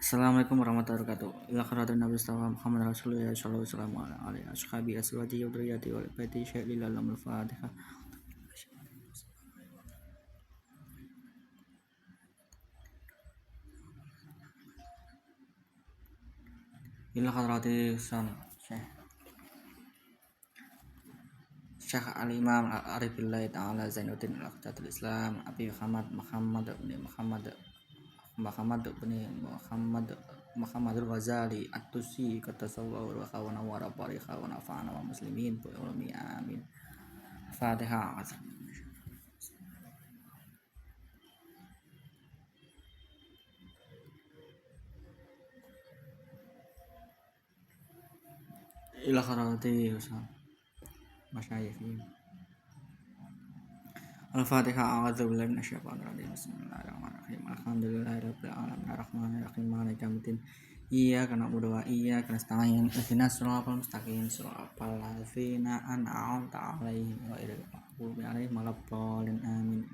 Assalamualaikum warahmatullahi wabarakatuh. Ila khairatun Nabi sallallahu Muhammad Rasulullah sallallahu alaihi ashabi aswaji wa dzurriyyati wa baiti syai'il alamul Fatihah. Ila khairati san Syekh Al-Imam Arifillah Ta'ala Zainuddin Al-Aqdatul Islam Abi Muhammad Muhammadul Ghazali At-Tusi Qatasawwa wa kawana wa rabbariha wa nafa'ana wa muslimin bi ulumi amin. Fatihah. Ila khairati masyayikhin. Al-Fatihah. A'udzu billahi minasyaitonir rajim. Bismillahirrahmanirrahim. Alhamdulillahirabbil alamin arrahmanir rahim maliki yaumiddin. Iyyaka na'budu wa iyyaka nasta'in. Ihdinas siratal mustaqim. Siratal ladzina an'amta 'alaihim ghairil maghdubi 'alaihim waladdallin. Amin.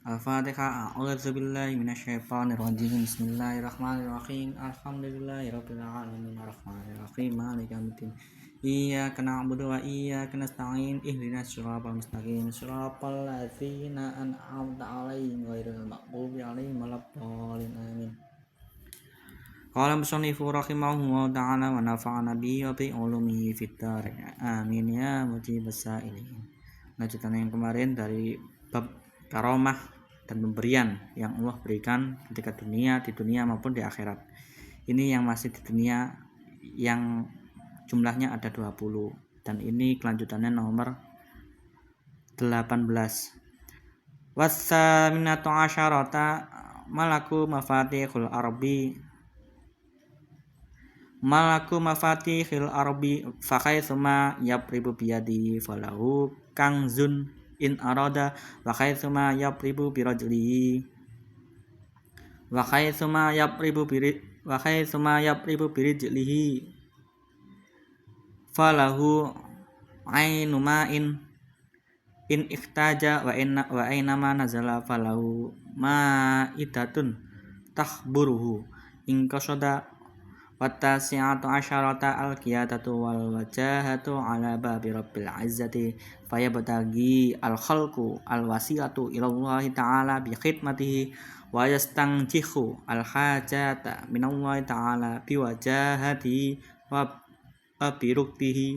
Al-Fatihah. A'udzu billahi minasyaitonir rajim. Bismillahirrahmanirrahim. Alhamdulillahirabbil alamin arrahmanir rahim maliki yaumiddin. Iyyaka na'budu wa iyyaka nasta'in. Ihdinas siratal mustaqim. Siratal ladzina an'amta 'alaihim ghairil maghdubi 'alaihim waladdallin. Amin. Qala musannifu rahimahullahu ta'ala wa nafa'ana bihi wa bi ulumihi fid dharain. Amin ya mujibas sa'ilin. Lanjutan yang kemarin dari bab karomah dan pemberian yang Allah berikan ketika di dunia maupun di akhirat. Ini yang masih di dunia yang jumlahnya ada 20 dan ini kelanjutannya nomor 18. Wassaminatu asyarata malaku mafatihul arbi fakhaitsuma yapribu biyadi falahu kangzun in arada wa khaitsuma yapribu birajlihi wa khaitsuma yapribu birijlihi falahu ainu ma'in in ikhtaja wa ainama nazala falahu ma'idatun tahburuhu in qasada wattasi'atu asyarata al-qiyadatu wal wajahatu ala babi rabbil izzati fayabtagi al-khalqu al-wasilatu ilallahi ta'ala bi khidmatihi wa yastanjihu al-hajata minallahi ta'ala bi wajahatihi wa biruktihi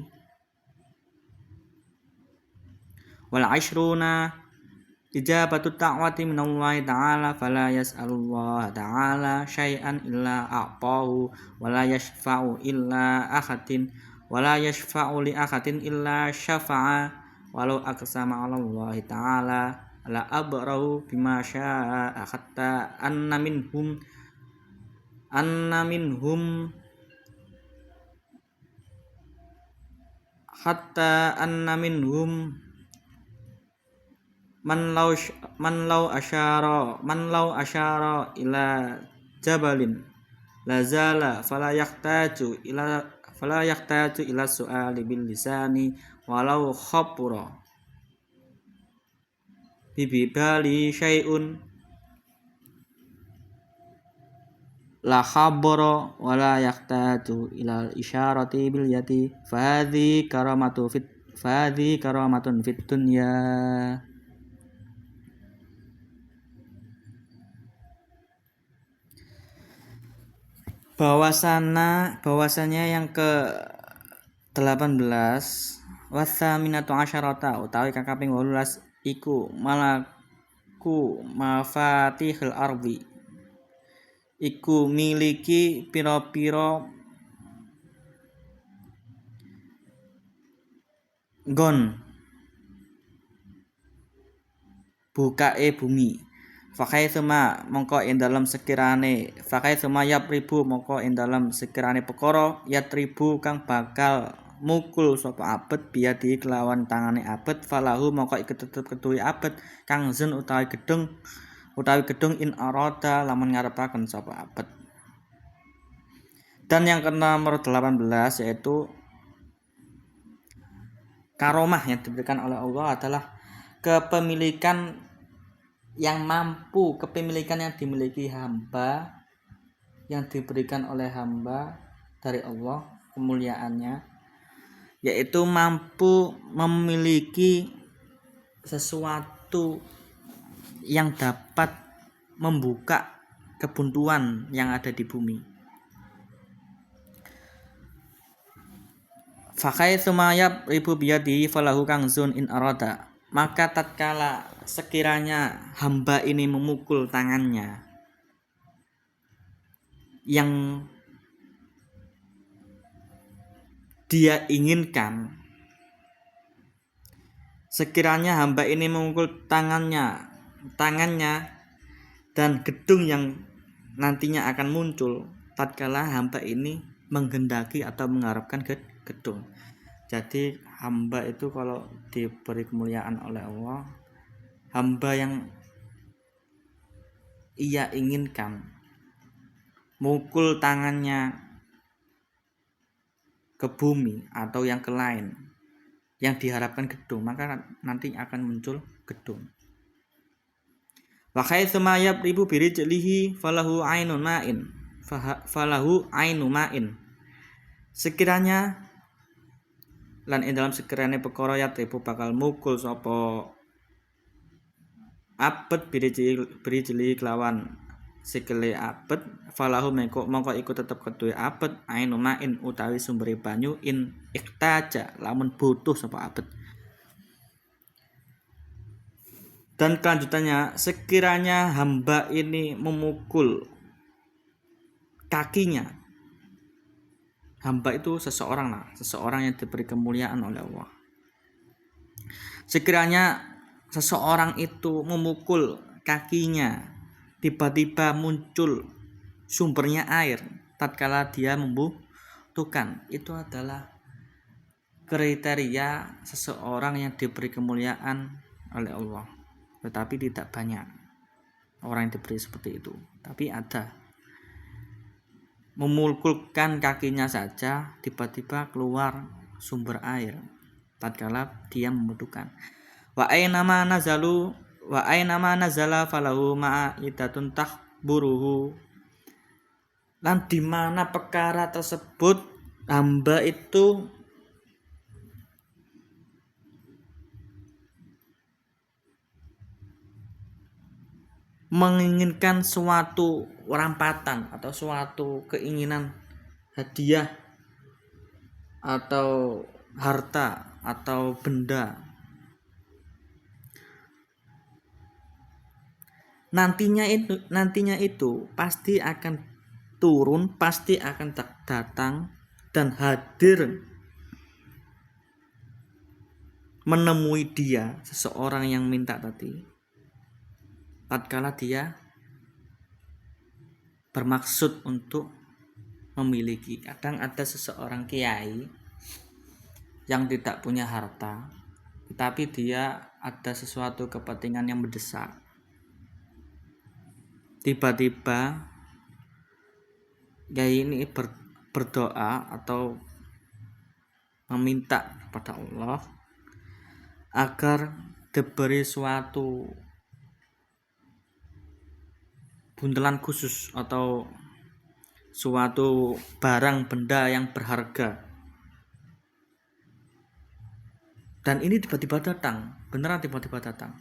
wal ashruna ijabatu ta'wati minallahi ta'ala fala yas'alullaha ta'ala syai'an illa a'tahu wala yashfa'u li akhatin illa syafa'a walau aqsama 'ala Allahi ta'ala la abrahu bima syaa hatta anna minhum man law asyara ila jabalin lazala fala yahtaju ila su'ali bil lisani walau khapura bibali syai'un la khabara wala yahtaju ila isyarati bil yati fahadhi karamatun fit dunya. Bahwasanya yang ke-18 wasaminatu asyarata utawi kakaping 18 iku malaku mafatihul ardi iku miliki pira-pira nggon bukae bumi fakhaitsuma mongko ing dalem sekirane yapribu mongko ing dalem sekirane perkara yatribu kang bakal mukul sapa abet biadi kelawan tangane abet falahu mongko iku tetep keduwe abet kang zun utawi gedung in arada lamun ngarepaken sapa abet. Dan yang ke-18 yaitu karomah yang diberikan oleh Allah adalah kepemilikan yang mampu, kepemilikan yang dimiliki hamba, yang diberikan oleh hamba dari Allah kemuliaannya, yaitu mampu memiliki sesuatu yang dapat membuka kebuntuan yang ada di bumi. Fakai sumayab ribu biyadi falahu kangzun in arada. Maka tatkala sekiranya hamba ini memukul tangannya yang dia inginkan, sekiranya hamba ini memukul tangannya dan gedung yang nantinya akan muncul tatkala hamba ini menghendaki atau mengharapkan gedung. Jadi hamba itu kalau diberi kemuliaan oleh Allah, hamba yang ia inginkan mukul tangannya ke bumi atau yang ke lain yang diharapkan gedung, maka nanti akan muncul gedung. Wa khaitsu ma yabribu bi rijlihi falahu ainun ma'in falahu ainu ma'in. Sekiranya lan ing dalam sekiranya perkara yatribu bakal mukul sapa abet birijli kelawan sikile abet falahu mongko iku tetep keduwe abet ainu ma'in utawi sumbere banyu in iktaja lamun butuh sapa abet. Dan kelanjutannya, sekiranya hamba ini memukul kakinya, hamba itu seseorang yang diberi kemuliaan oleh Allah. Sekiranya seseorang itu memukul kakinya, tiba-tiba muncul sumbernya air tatkala dia membutuhkan, itu adalah kriteria seseorang yang diberi kemuliaan oleh Allah. Tetapi tidak banyak orang yang diberi seperti itu, tapi ada. Memukulkan kakinya saja tiba-tiba keluar sumber air tatkala dia membutuhkan. Wa aynama nazala falahu ma'idatun tahburuhu. Lan di mana perkara tersebut hamba itu menginginkan suatu rampatan atau suatu keinginan hadiah atau harta atau benda, nantinya itu pasti akan turun, pasti akan datang dan hadir menemui dia seseorang yang minta tadi tatkala dia bermaksud untuk memiliki. Kadang ada seseorang kiai yang tidak punya harta, tetapi dia ada sesuatu kepentingan yang mendesak. Tiba-tiba kiai ini berdoa atau meminta kepada Allah agar diberi suatu buntelan khusus atau suatu barang benda yang berharga, dan ini tiba-tiba datang, beneran tiba-tiba datang.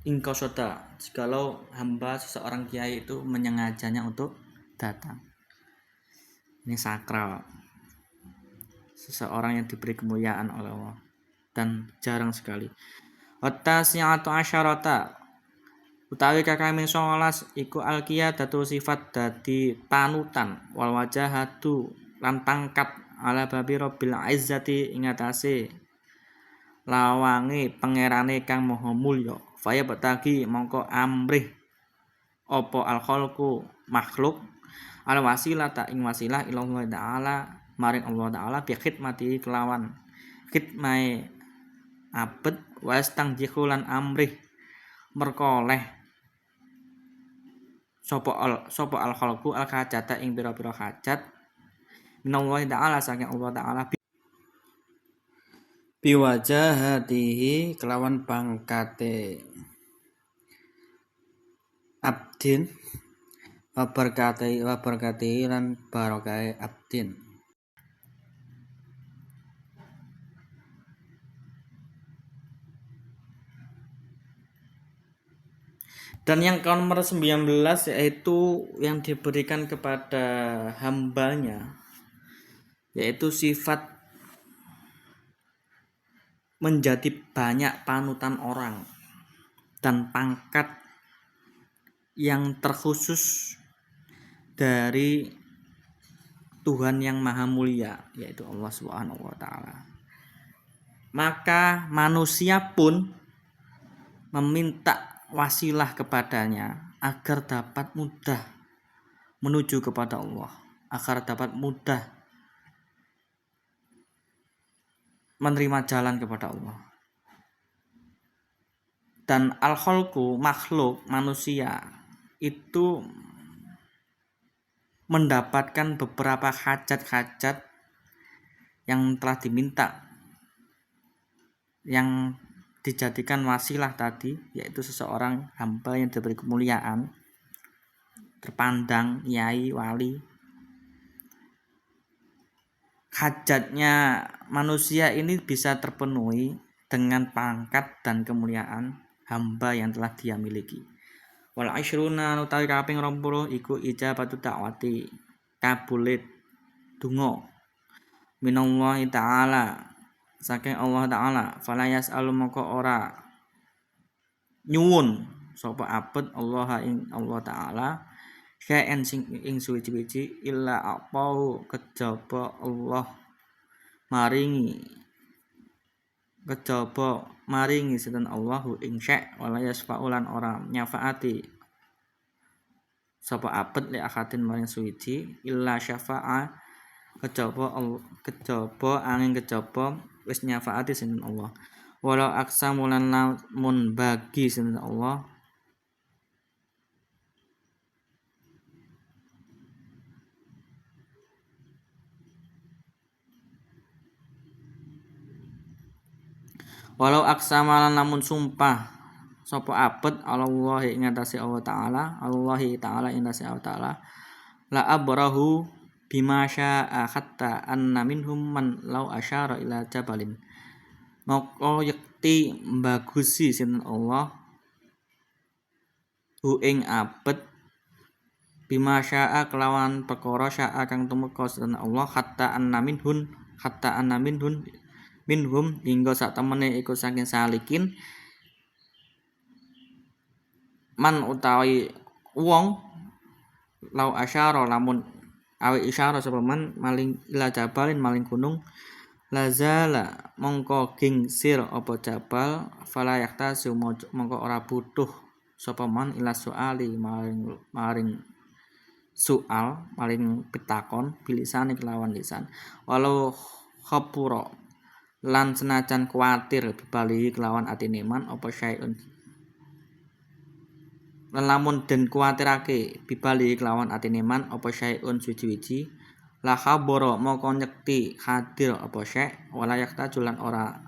Ingkau soda, jikalau hamba seseorang kiai itu menyengajanya untuk datang. Ini sakral, seseorang yang diberi kemuliaan oleh Allah dan jarang sekali. At-tasi'atu asyarata, utawi kakami 19 iku alqiyadatu sifat dadi panutan wal wajahatu lan pangkat ala babi rabbil izzati ing atase lawange pangerane kang maha mulya. Faya betagi mongko amrih apa al khalqu makhluk al wasilah ta ing wasilah ila Allah taala maring Allah taala bi khidmati kelawan khidmai abet wastang jikulan amrih merkoleh sapa al khalqu al hajata ing pira-pira hajat minallahi taala saking Allah taala biwajahatihi kelawan pangkate abdin wa barakatihi lan barakahe abdin. Dan yang nomor 19 yaitu yang diberikan kepada hambanya, yaitu sifat menjadi banyak panutan orang dan pangkat yang terkhusus dari Tuhan yang Maha Mulia, yaitu Allah Subhanahu wa taala. Maka manusia pun meminta wasilah kepadanya agar dapat mudah menuju kepada Allah, agar dapat mudah menerima jalan kepada Allah. Dan al-khalqu, makhluk manusia itu mendapatkan beberapa hajat-hajat yang telah diminta, yang dijadikan wasilah tadi, yaitu seseorang hamba yang diberi kemuliaan, terpandang, yai, wali. Hajatnya manusia ini bisa terpenuhi dengan pangkat dan kemuliaan hamba yang telah dia miliki. Wal asyruna utawi kaping 20 iku ijabatu da'wati, kabulit donga minallahi ta'ala, saking Allah taala. Fala yas'alu maka ora nyuwun sapa abet Allah ing Allah taala syai'an sing ing suwi-wiji illa aqau kejaba Allah maringi sinten Allahu ing syai' wala yasfa'ulan ora nyafaati sapa abet li akhatin maring suwiji illa syafa'a kejaba angin kejaba wis nyafaati sinten Allah. Walau aksamulan lamun bagi sinten Allah walau aksamalan lamun sumpah sapa abet Allah ing atase Allah taala, ing atase Allah taala, la abrahu bima syaa hatta anna minhum man law asyara ila jabalin. Maka yekti bagusi sinten Allah hu ing abet bima syaa kelawan perkara syaa kang tumeka sinten Allah hatta anna minhum hingga sak temene iku saking salikin man utawi wong lau asyara lamun awi isyara sapa man maling ila jabalin maling gunung lazala mongko gingsir apa jabal fala yaktasu mongko ora butuh sapa man ila suali maring soal maring pitakon bilisane kelawan lisan walau khapura lan senajan kuatir bibali kelawan atine man apa syai'un lan lamun den kuatirake bibali kelawan atine man apa syai'un suci-wiji la khabara moko nyekti hadir apa syai' wala yaktaju lan ora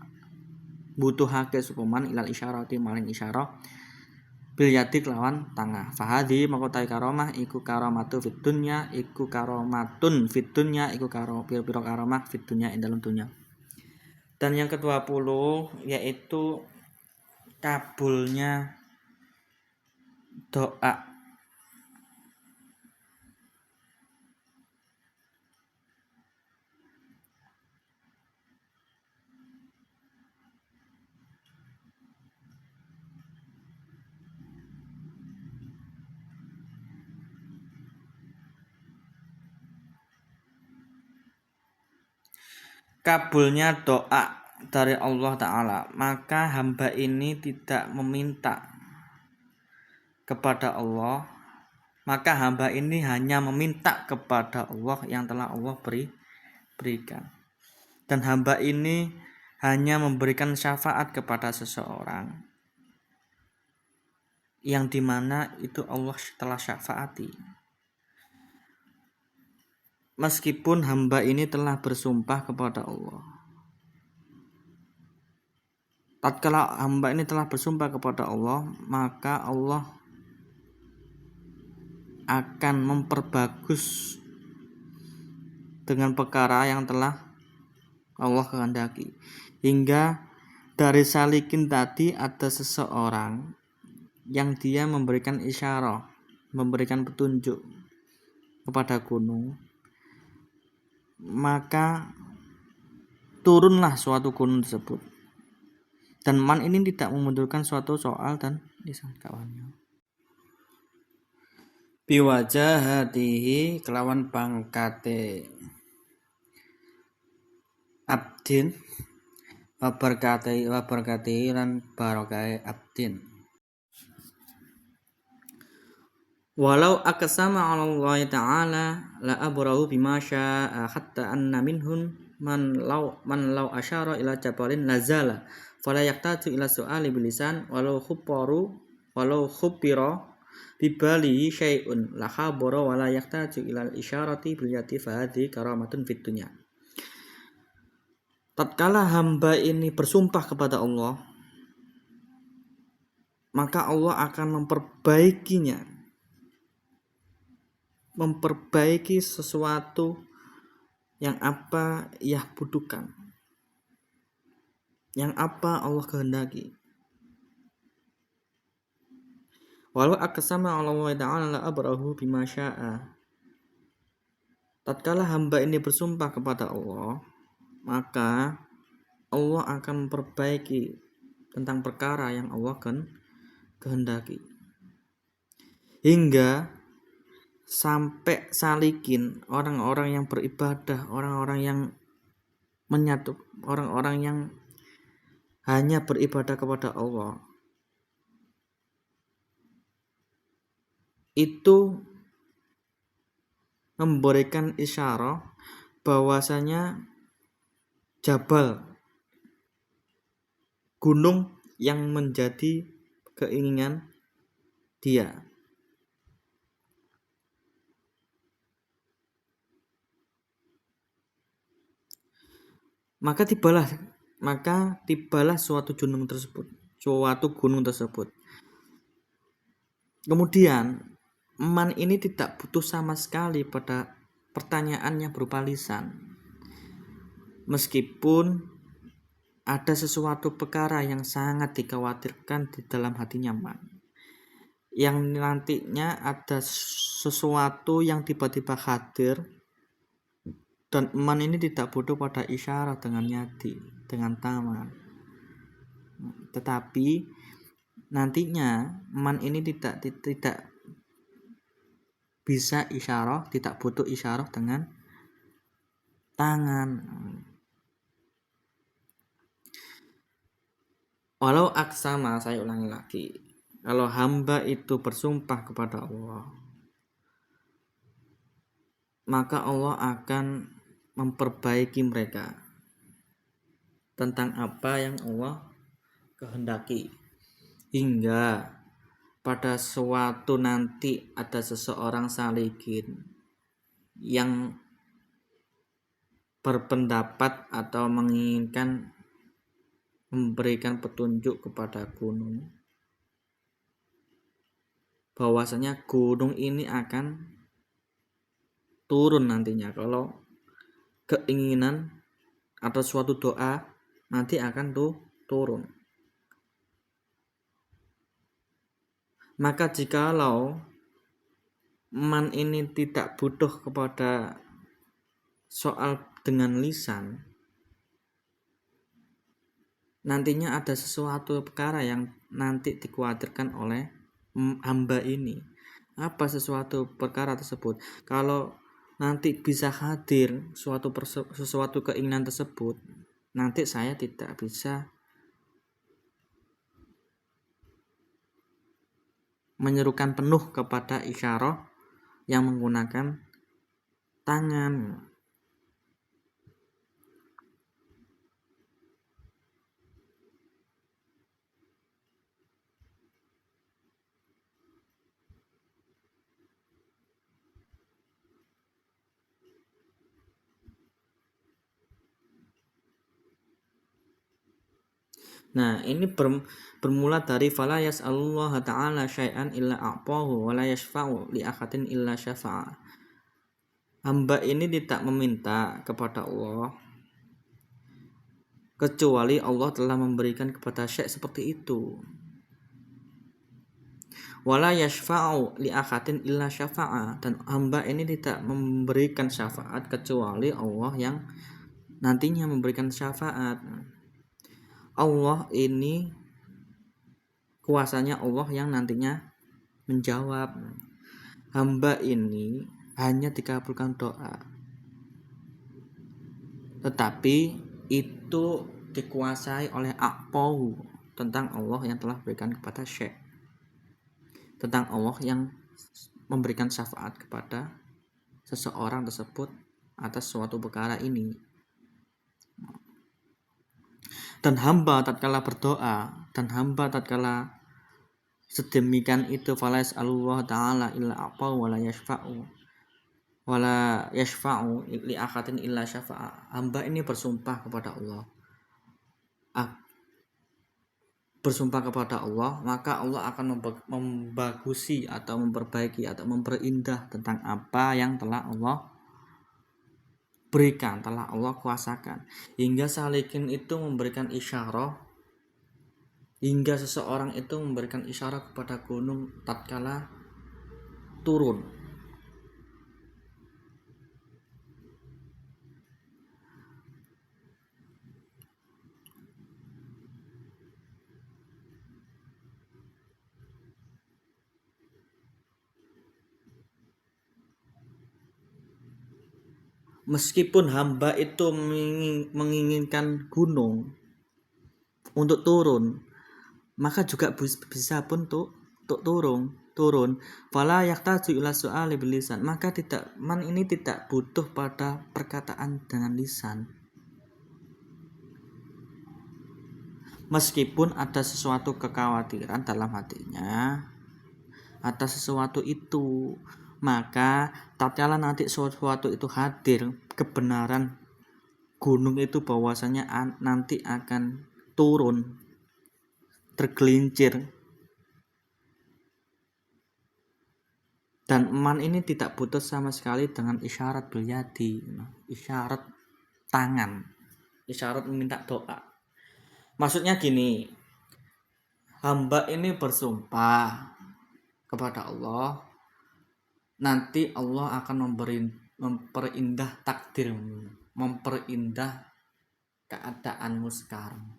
butuhake sapa man ilal isyarati maring isyarah bil yadi kelawan tangah. Fahadi moko ta karomah iku karomatu fid dunya iku karomatun fid dunya iku karo pira-pira karomah fid dunya ing dalem dunya. Dan yang ke-20 yaitu kabulnya doa. Kabulnya doa dari Allah Ta'ala, maka hamba ini tidak meminta kepada Allah, maka hamba ini hanya meminta kepada Allah yang telah Allah berikan. Dan hamba ini hanya memberikan syafaat kepada seseorang yang dimana itu Allah telah syafaati. Meskipun hamba ini telah bersumpah kepada Allah. Tatkala hamba ini telah bersumpah kepada Allah, maka Allah akan memperbagus dengan perkara yang telah Allah kehendaki. Hingga dari salikin tadi ada seseorang yang dia memberikan isyarah, memberikan petunjuk kepada gunung, maka turunlah suatu gunung tersebut. Dan man ini tidak memundurkan suatu soal dan lisan kawannya. Biwajahatihi kelawan pangkate abdin wabarkati lan barokai abdin. Walau aqsama 'ala Allah ta'ala la abrahu bima syaa hatta anna minhum man law asyara ila jabalin lazala fala yaqtatu ila su'ali bilisan walau khubbira bibali syai'un la khabara wala yaqtatu ila isyarati bil yati fa hadhi karamatun fid dunya. Tatkala hamba ini bersumpah kepada Allah, maka Allah akan memperbaiki sesuatu yang apa ia butuhkan, yang apa Allah kehendaki. Walau aqsama 'ala Allah ta'ala la abrahu bima syaa. Tatkala hamba ini bersumpah kepada Allah, maka Allah akan memperbaiki tentang perkara yang Allah kehendaki. Hingga sampai salikin orang-orang yang beribadah, orang-orang yang menyatu, orang-orang yang hanya beribadah kepada Allah, itu memberikan isyarat bahwasanya jabal, gunung yang menjadi keinginan dia. Maka tibalah suatu gunung tersebut. Kemudian man ini tidak butuh sama sekali pada pertanyaan yang berupa lisan. Meskipun ada sesuatu perkara yang sangat dikhawatirkan di dalam hatinya man, yang nantinya ada sesuatu yang tiba-tiba hadir, dan man ini tidak butuh pada isyarat dengan yadi, dengan tangan. Tetapi nantinya man ini tidak bisa isyarat, tidak butuh isyarat dengan tangan. Walau aksama, saya ulangi lagi, kalau hamba itu bersumpah kepada Allah, maka Allah akan memperbaiki mereka tentang apa yang Allah kehendaki. Hingga pada suatu nanti ada seseorang salikin yang berpendapat atau menginginkan memberikan petunjuk kepada gunung, bahwasanya gunung ini akan turun nantinya kalau keinginan atau suatu doa nanti akan turun. Maka jikalau man ini tidak butuh kepada soal dengan lisan, nantinya ada sesuatu perkara yang nanti dikhawatirkan oleh hamba ini. Apa sesuatu perkara tersebut? Kalau nanti bisa hadir sesuatu keinginan tersebut, nanti saya tidak bisa menyerukan penuh kepada isyarat yang menggunakan tangan. Nah, ini bermula dari fala yas'alullah ta'ala syai'an illa a'tahu wa la yashfa'u li akhatin illa syafa'a. Hamba ini tidak meminta kepada Allah kecuali Allah telah memberikan kepada syekh seperti itu. Wala yashfa'u li akhatin illa syafa'a, dan hamba ini tidak memberikan syafaat kecuali Allah yang nantinya memberikan syafaat. Allah ini kuasanya Allah yang nantinya menjawab. Hamba ini hanya dikabulkan doa, tetapi itu dikuasai oleh aqpahu, tentang Allah yang telah berikan kepada syekh, tentang Allah yang memberikan syafaat kepada seseorang tersebut atas suatu perkara ini. Dan hamba tatkala berdoa, dan hamba tatkala sedemikian itu, falais Allah ta'ala illa aqpahu wala yashfa'u li akhatin illa syafa'a. Hamba ini bersumpah kepada Allah, maka Allah akan membagusi atau memperbaiki atau memperindah tentang apa yang telah Allah berikan, telah Allah kuasakan. Hingga salikin itu memberikan isyarah, hingga seseorang itu memberikan isyarah kepada gunung tatkala turun. Meskipun hamba itu menginginkan gunung untuk turun, maka juga bisa pun untuk turun. Fala yahtaju ila su'ali bil lisan, maka man ini tidak butuh pada perkataan dengan lisan. Meskipun ada sesuatu kekhawatiran dalam hatinya atas sesuatu itu, maka tatkala nanti sesuatu itu hadir, kebenaran gunung itu bahwasanya nanti akan turun, tergelincir, dan man ini tidak butuh sama sekali dengan isyarat bilyadi, isyarat tangan, isyarat meminta doa. Maksudnya gini, hamba ini bersumpah kepada Allah, nanti Allah akan memperindah takdirmu, memperindah keadaanmu sekarang,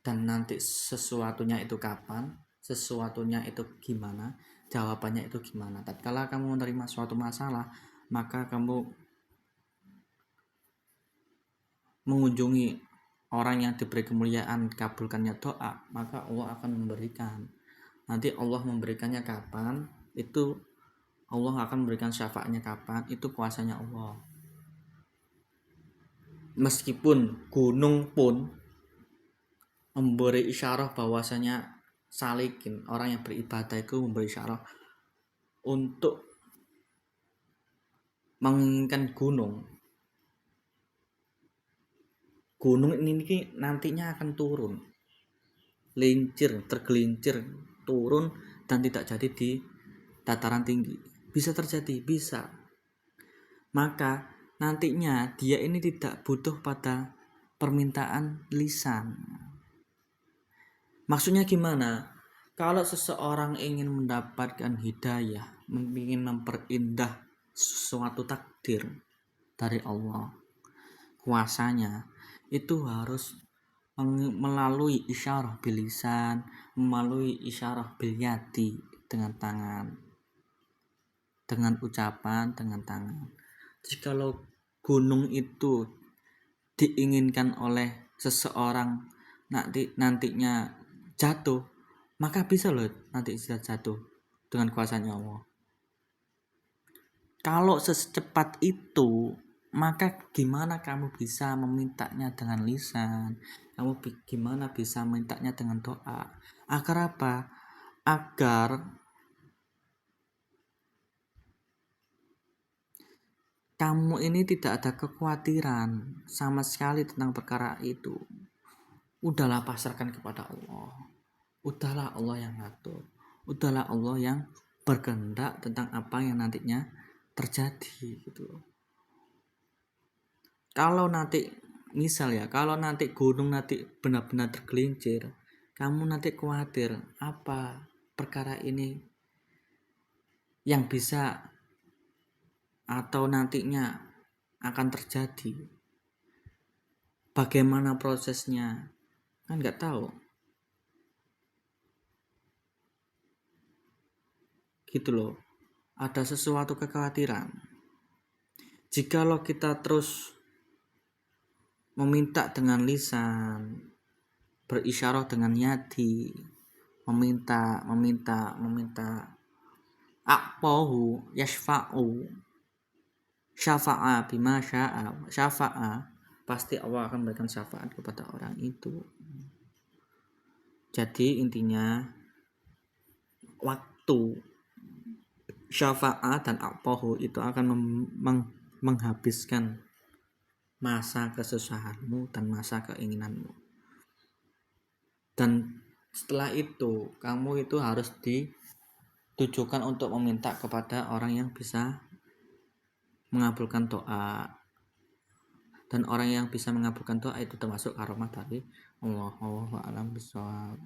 dan nanti sesuatunya itu kapan, sesuatunya itu gimana, jawabannya itu gimana. Tatkala kamu menerima suatu masalah, maka kamu mengunjungi orang yang diberi kemuliaan kabulkannya doa, maka Allah akan memberikan. Nanti Allah memberikannya kapan, itu Allah akan memberikan syafaatnya kapan, itu kuasanya Allah. Meskipun gunung pun memberi isyarah bahwasanya salikin, orang yang beribadah itu memberi isyarah untuk menginginkan gunung ini nantinya akan turun, tergelincir turun, dan tidak jadi di dataran tinggi. Bisa terjadi, bisa. Maka nantinya dia ini tidak butuh pada permintaan lisan. Maksudnya gimana? Kalau seseorang ingin mendapatkan hidayah, ingin memperindah suatu takdir dari Allah, kuasanya, itu harus melalui isyarah bilisan, melalui isyarah bilyadi, dengan tangan, dengan ucapan, dengan tangan. Jikalau gunung itu diinginkan oleh seseorang nantinya jatuh, maka bisa loh nanti bisa jatuh dengan kuasanya Allah. Kalau secepat itu, maka gimana kamu bisa memintanya dengan lisan? Kamu gimana bisa memintanya dengan doa? Agar apa? Agar kamu ini tidak ada kekhawatiran sama sekali tentang perkara itu. udahlah pasrahkan kepada Allah. Udahlah Allah yang ngatur. Udahlah Allah yang berkehendak tentang apa yang nantinya terjadi gitu loh. Kalau nanti misal ya, kalau nanti gunung nanti benar-benar tergelincir, kamu nanti khawatir apa perkara ini yang bisa atau nantinya akan terjadi, bagaimana prosesnya, kan nggak tahu gitu loh. Ada sesuatu kekhawatiran jikalau kita terus meminta dengan lisan, berisyarat dengan yadi, meminta aqpahu yashfa'u syafa'a bima syafa'a, pasti Allah akan memberikan syafaat kepada orang itu. Jadi intinya waktu syafaat dan aqpahu itu akan menghabiskan masa kesusahanmu dan masa keinginanmu. Dan setelah itu kamu itu harus ditujukan untuk meminta kepada orang yang bisa mengabulkan doa, dan orang yang bisa mengabulkan doa itu termasuk karomah dari Allah. Wallahu a'lam bishawab.